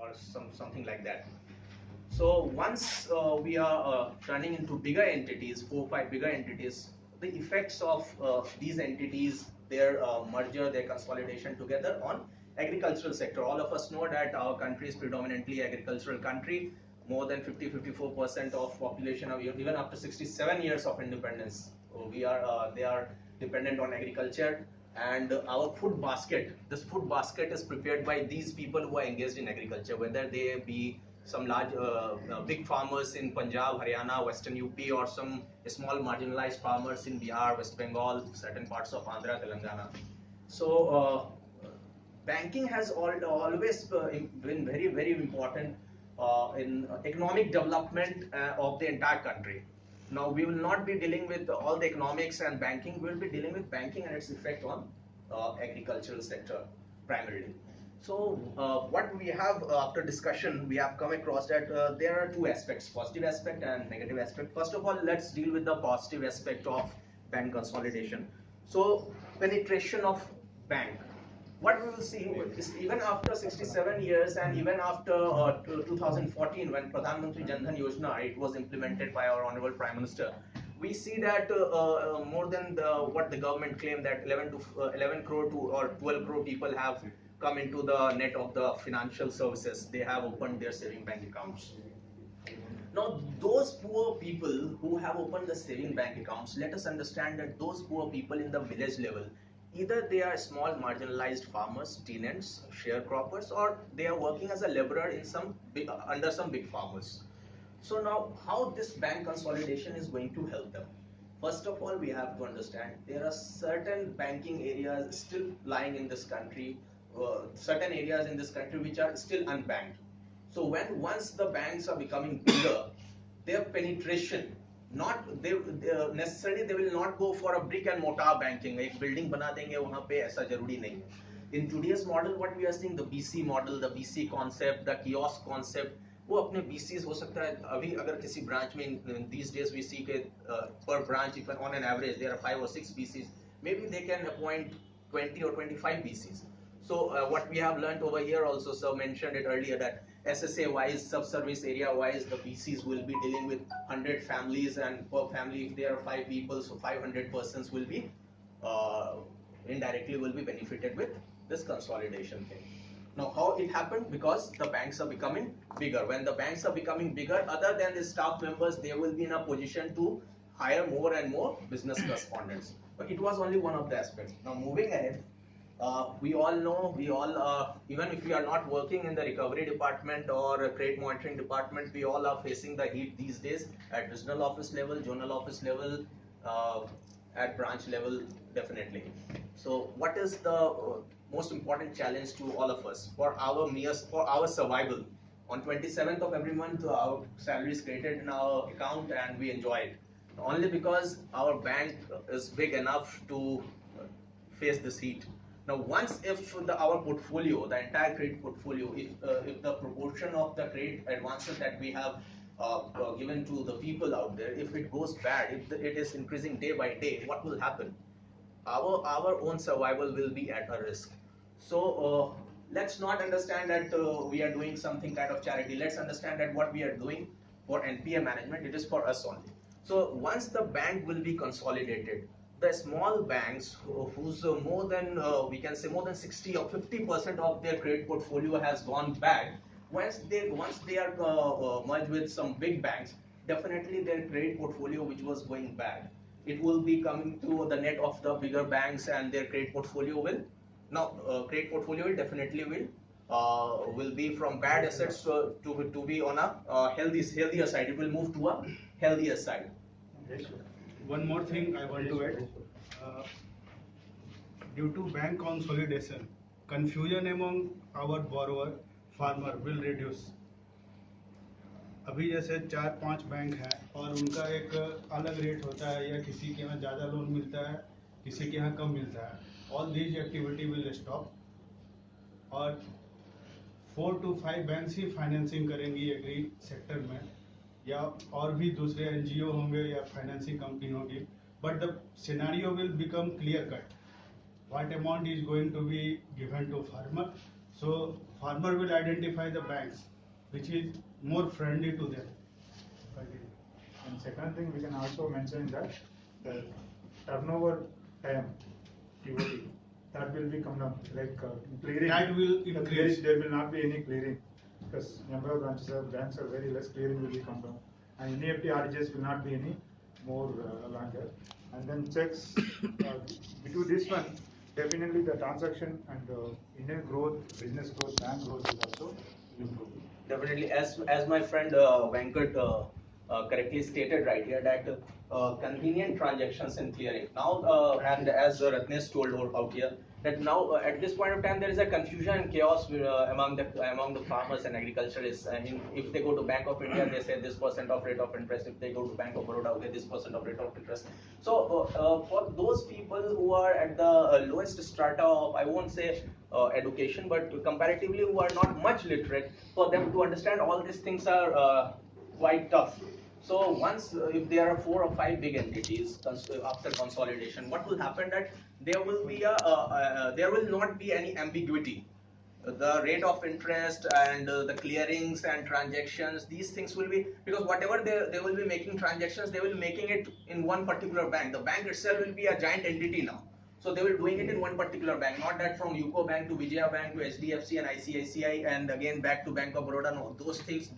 or something like that. So once we are turning into bigger entities, 4 or 5 bigger entities, the effects of these entities, their merger, their consolidation together on agricultural sector. All of us know that our country is predominantly agricultural country. More than 50-54% of population, even after 67 years of independence, they are dependent on agriculture. And our food basket, this food basket is prepared by these people who are engaged in agriculture, whether they be some large, big farmers in Punjab, Haryana, Western UP, or some small marginalized farmers in Bihar, West Bengal, certain parts of Andhra, Telangana. So banking has always been very important in economic development of the entire country. Now we will not be dealing with all the economics and banking. We will be dealing with banking and its effect on agricultural sector primarily. So what we have after discussion, we have come across that there are two aspects: positive aspect and negative aspect. First of all, let's deal with the positive aspect of bank consolidation. So penetration of bank. What we will see is, even after 67 years and even after 2014, when Pradhan Mantri Jan Dhan Yojana, it was implemented by our Honorable Prime Minister, we see that more than what the government claimed, that 11 crore to or 12 crore people have come into the net of the financial services. They have opened their saving bank accounts. Now, those poor people who have opened the saving bank accounts, let us understand that those poor people in the village level, either they are small marginalized farmers, tenants, sharecroppers, or they are working as a laborer in some under some big farmers. So now, how this bank consolidation is going to help them? First of all, we have to understand there are certain banking areas still lying in this country, certain areas in this country which are still unbanked. So once the banks are becoming bigger, their penetration, not they necessarily they will not go for a brick and mortar banking. एक building बना देंगे वहाँ पे, ऐसा जरूरी नहीं है. In today's model, what we are seeing, the BC model, the BC concept, the kiosk concept, वो अपने BCs हो सकता है. अभी अगर किसी branch में, these days we see के per branch, if on an average there are 5 or 6 BCs, maybe they can appoint 20 or 25 BCs. So what we have learned over here also, sir mentioned it earlier, that SSA wise, sub-service area wise, the BCs will be dealing with 100 families, and per family, if there are 5 people, so 500 persons will be indirectly will be benefited with this consolidation thing. Now, how it happened? Because the banks are becoming bigger. When the banks are becoming bigger, other than the staff members, they will be in a position to hire more and more business correspondents. But it was only one of the aspects. Now, moving ahead, we all know, even if we are not working in the recovery department or credit monitoring department, we all are facing the heat these days at regional office level, zonal office level, at branch level, definitely. So what is the most important challenge to all of us for our survival? On 27th of every month, our salary is credited in our account and we enjoy it, only because our bank is big enough to face this heat. Now, once if our portfolio, the entire credit portfolio, if the proportion of the credit advances that we have given to the people out there, if it goes bad, if it is increasing day by day, what will happen? Our own survival will be at a risk. So let's not understand that we are doing something kind of charity. Let's understand that what we are doing for NPA management, it is for us only. So once the bank will be consolidated, the small banks whose more than we can say more than 60 or 50% of their credit portfolio has gone bad, once they are merged with some big banks, definitely their credit portfolio which was going bad, it will be coming to the net of the bigger banks, and their credit portfolio will credit portfolio will definitely will be from bad assets to be on a healthier side. It will move to a healthier side. One more thing I want to add. Due to bank consolidation, confusion among our borrower farmer will reduce. अभी जैसे 4-5 bank हैं और उनका एक अलग rate होता है, या किसी के यहाँ ज़्यादा लोन मिलता है, किसी के यहाँ कम मिलता है. All these activity will stop और 4 to 5 बैंक्स ही फाइनेंसिंग करेंगी एग्री सेक्टर में, या और भी दूसरे एनजीओ होंगे या फाइनेंसिंग कंपनी होगी. But the scenario will become clear cut. What amount is going to be given to farmer? So farmer will identify the banks which is more friendly to them. Continue. And second thing, we can also mention that the turnover time, TOT, that will be come down. Like clearing, That will increase. there will not be any clearing because number of branches of banks are very less. Clearing will be come down, and NEFT RJs will not be any more longer. And then checks, we do this one. Definitely, the transaction and Indian growth, business growth, bank growth will also improve. Definitely, as my friend Venkat correctly stated right here, that convenient transactions and clearing now, and as Ratnesh told out here, that now at this point of time there is a confusion and chaos among the farmers and agriculturists. I mean, if they go to Bank of India, they say this percent of rate of interest. If they go to Bank of Baroda, okay, this percent of rate of interest. So for those people who are at the lowest strata of, I won't say education, but comparatively who are not much literate, for them to understand all these things are quite tough. So once, if there are 4 or 5 big entities after consolidation, what will happen that there will be there will not be any ambiguity. The rate of interest and the clearings and transactions, these things will be, because whatever they will be making transactions, they will be making it in one particular bank. The bank itself will be a giant entity now. So they will doing it in one particular bank, not that from UCO Bank to Vijaya Bank to HDFC and ICICI and again back to Bank of Baroda. No, those things,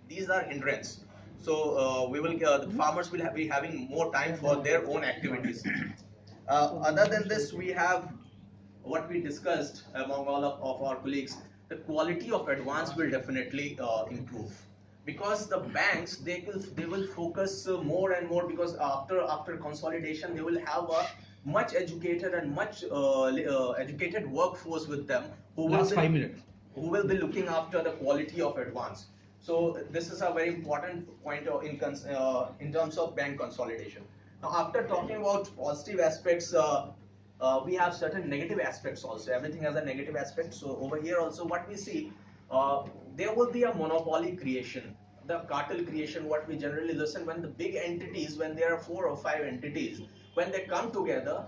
these are hindrance. So the farmers will be having more time for their own activities. Other than this, we have what we discussed among all of our colleagues. The quality of advance will definitely improve, because the banks, they will focus more and more, because after consolidation they will have a much educated and much educated workforce with them, who will Last be, 5 minutes. who will be looking after the quality of advance. So this is a very important point in terms of bank consolidation. Now, after talking about positive aspects, we have certain negative aspects also. Everything has a negative aspect. So over here also, what we see, there will be a monopoly creation, the cartel creation. What we generally listen, when the big entities, when there are 4 or 5 entities, when they come together,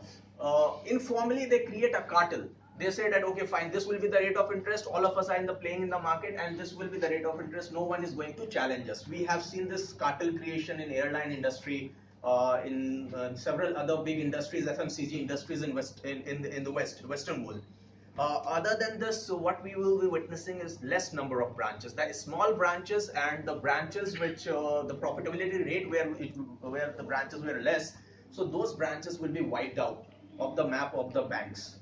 informally they create a cartel. They say that, okay, fine, this will be the rate of interest, all of us are in the playing in the market, and this will be the rate of interest, no one is going to challenge us. We have seen this cartel creation in airline industry, in several other big industries, FMCG industries in the western world. Other than this, so what we will be witnessing is less number of branches. That is small branches, and the branches which the profitability rate where the branches were less, so those branches will be wiped out of the map of the banks.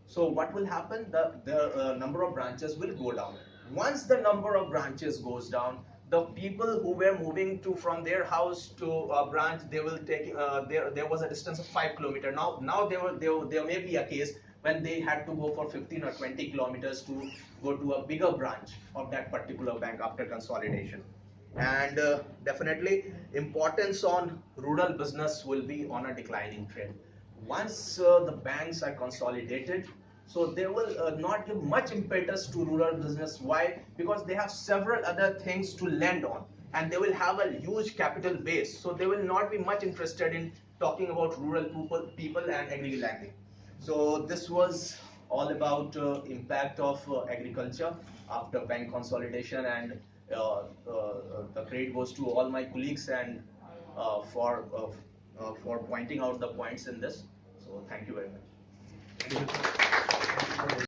So what will happen? The number of branches will go down. Once the number of branches goes down, the people who were moving to from their house to a branch, they will take there was a distance of 5 kilometers. Now there may be a case when they had to go for 15 or 20 kilometers to go to a bigger branch of that particular bank after consolidation. And definitely importance on rural business will be on a declining trend. Once the banks are consolidated, so they will not give much impetus to rural business. Why? Because they have several other things to lend on, and they will have a huge capital base, so they will not be much interested in talking about rural people and agri lending. So this was all about impact of agriculture after bank consolidation, and the credit goes to all my colleagues and for pointing out the points in this. So thank you very much.